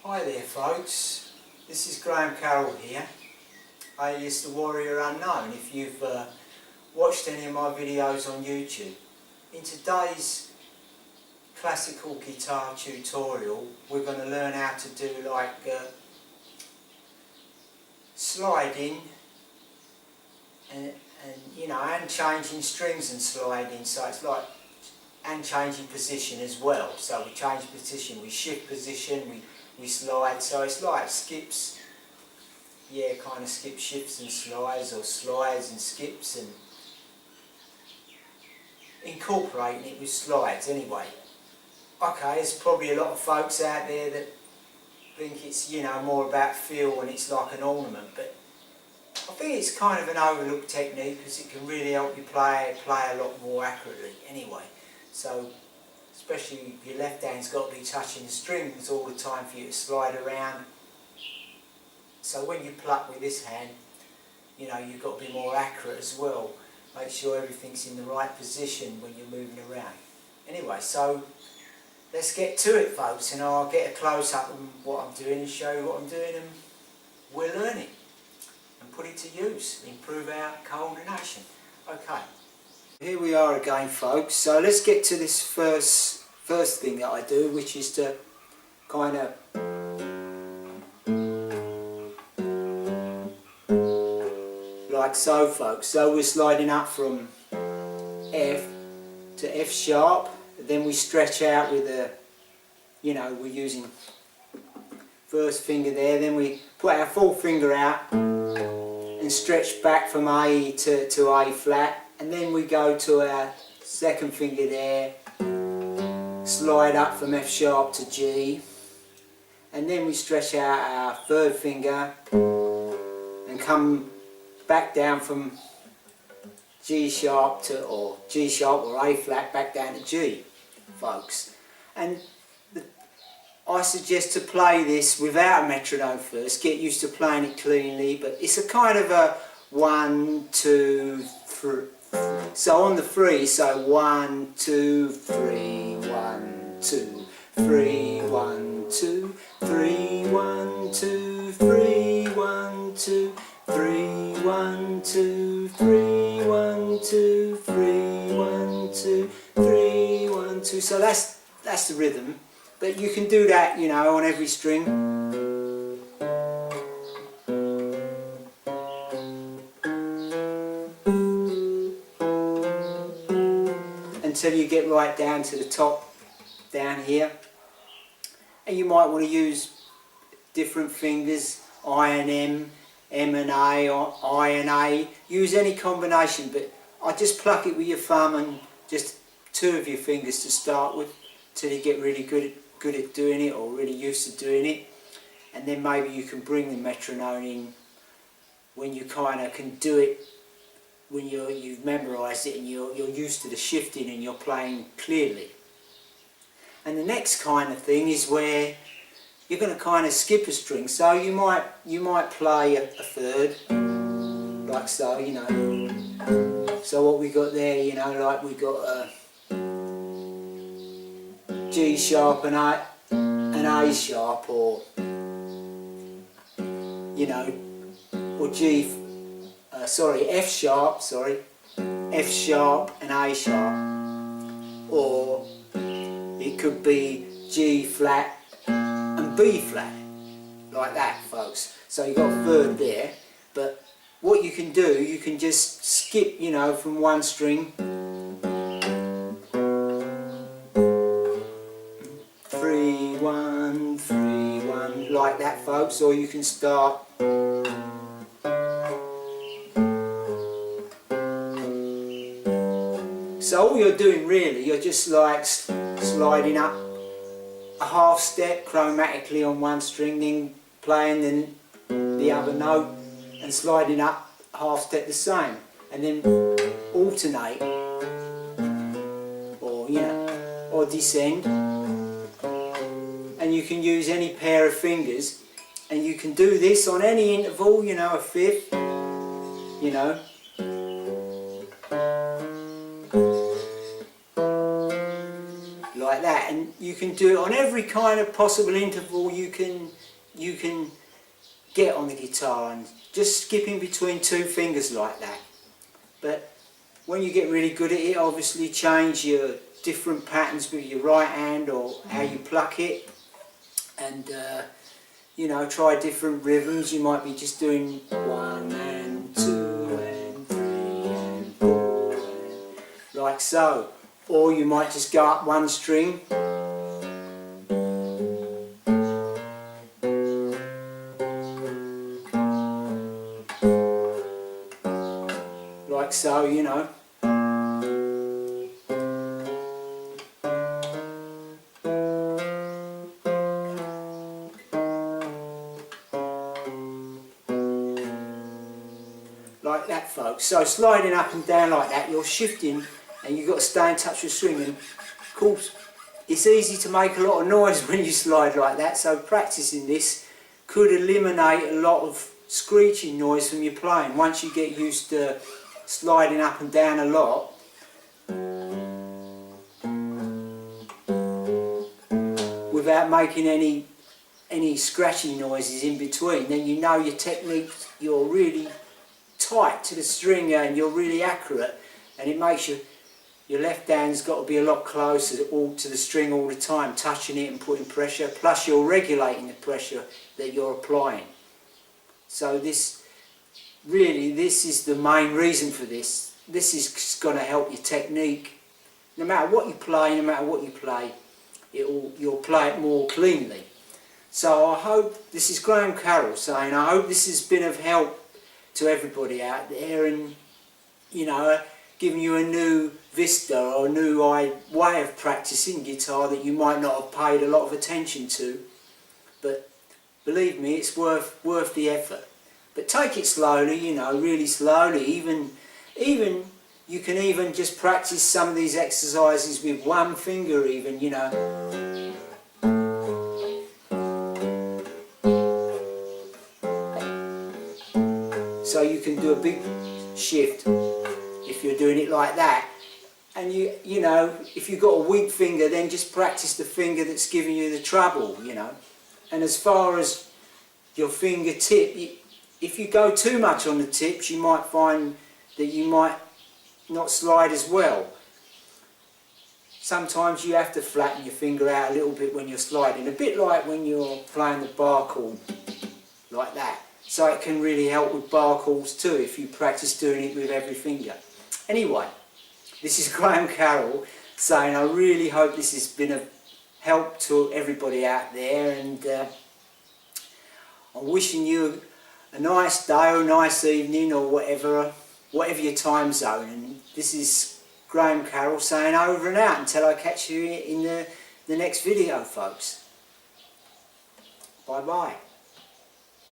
Hi there folks, this is Carroll here, alias the Warrior Unknown if you've watched any of my videos on YouTube. In today's classical guitar tutorial we're going to learn how to do like sliding and changing strings and sliding, so it's like, and changing position as well. So we change position, we shift position, we slide, so it's like skips, yeah, kind of skip shifts and slides, or slides and skips, and incorporating it with slides anyway. Okay, there's probably a lot of folks out there that think it's, more about feel and it's like an ornament, but I think it's kind of an overlooked technique because it can really help you play a lot more accurately anyway. So especially if your left hand's got to be touching the strings all the time for you to slide around. So when you pluck with this hand, you've got to be more accurate as well. Make sure everything's in the right position when you're moving around. Anyway, so let's get to it folks, and I'll get a close up on what I'm doing and show you what I'm doing, and we're learning and put it to use, improve our coordination. Okay. Here we are again folks, so let's get to this first thing that I do, which is to kind of like so folks. So we're sliding up from F to F sharp, then we stretch out with a, we're using first finger there, then we put our full finger out and stretch back from A to A flat, and then we go to our second finger there, slide up from F sharp to G, and then we stretch out our third finger and come back down from G sharp or A flat back down to G, folks. And I suggest to play this without a metronome first, get used to playing it cleanly, but it's a kind of a 1, 2, 3. So on the 3, so 1, 2, 3, 1, 2, 3, 1, 2, 3, 1, 2, 3, 1, 2, 3, 1, 2, 3, 1, 2, 3, 1, 2, 3, 1, 2. So that's the rhythm, but you can do that, on every string. Until you get right down to the top down here, and you might want to use different fingers, I and M and A, or I and A. Use any combination, but I just pluck it with your thumb and just 2 of your fingers to start with, till you get really good at doing it, or really used to doing it, and then maybe you can bring the metronome in when you kind of can do it, when you've memorised it and you're used to the shifting and you're playing clearly. And the next kind of thing is where you're going to kind of skip a string. So you might play a third, like so, So what we got there, like we got a G sharp and A sharp, or F sharp, F sharp and A sharp, or it could be G flat and B flat, like that folks. So you've got a third there, but what you can do, you can just skip, from one string, 3, 1, 3, 1, like that folks, or you can start so all you're doing really, you're just like sliding up a half step chromatically on one string, then playing the other note and sliding up a half step the same, and then alternate, or descend. And you can use any pair of fingers, and you can do this on any interval, a fifth, like that. And do it on every kind of possible interval you can get on the guitar, and just skipping between two fingers like that. But when you get really good at it, obviously change your different patterns with your right hand or how you pluck it, and you know, try different rhythms. You might be just doing 1 and 2 and 3 and 4 and like so, or you might just go up one string. Like so, you know. Like that, folks. So sliding up and down like that, you're shifting and you've got to stay in touch with the string. And of course, it's easy to make a lot of noise when you slide like that, so practicing this could eliminate a lot of screeching noise from your playing once you get used to sliding up and down a lot. Without making any scratchy noises in between, then you know your technique, you're really tight to the string and you're really accurate, and it makes your left hand's got to be a lot closer to the string all the time, touching it and putting pressure, plus you're regulating the pressure that you're applying. So this is the main reason for this. This is going to help your technique. No matter what you play, you'll play it more cleanly. So I hope, this is Graham Carroll saying, I hope this has been of help to everybody out there, and you know, giving you a new vista or a new way of practicing guitar that you might not have paid a lot of attention to. But believe me, it's worth the effort. But take it slowly, you know, really slowly. Even you can even just practice some of these exercises with one finger, even, you know. So you can do a big shift if you're doing it like that. And you know, if you've got a weak finger, then just practice the finger that's giving you the trouble, you know. And as far as your fingertip, if you go too much on the tips, you might find that you might not slide as well. Sometimes you have to flatten your finger out a little bit when you're sliding, a bit like when you're playing the bar chord, like that. So it can really help with bar chords too, if you practice doing it with every finger. Anyway, this is Graham Carroll saying I really hope this has been of help to everybody out there, and I'm wishing you a nice day or a nice evening or whatever your time zone. And this is Graham Carroll saying over and out until I catch you in the next video, folks. Bye bye.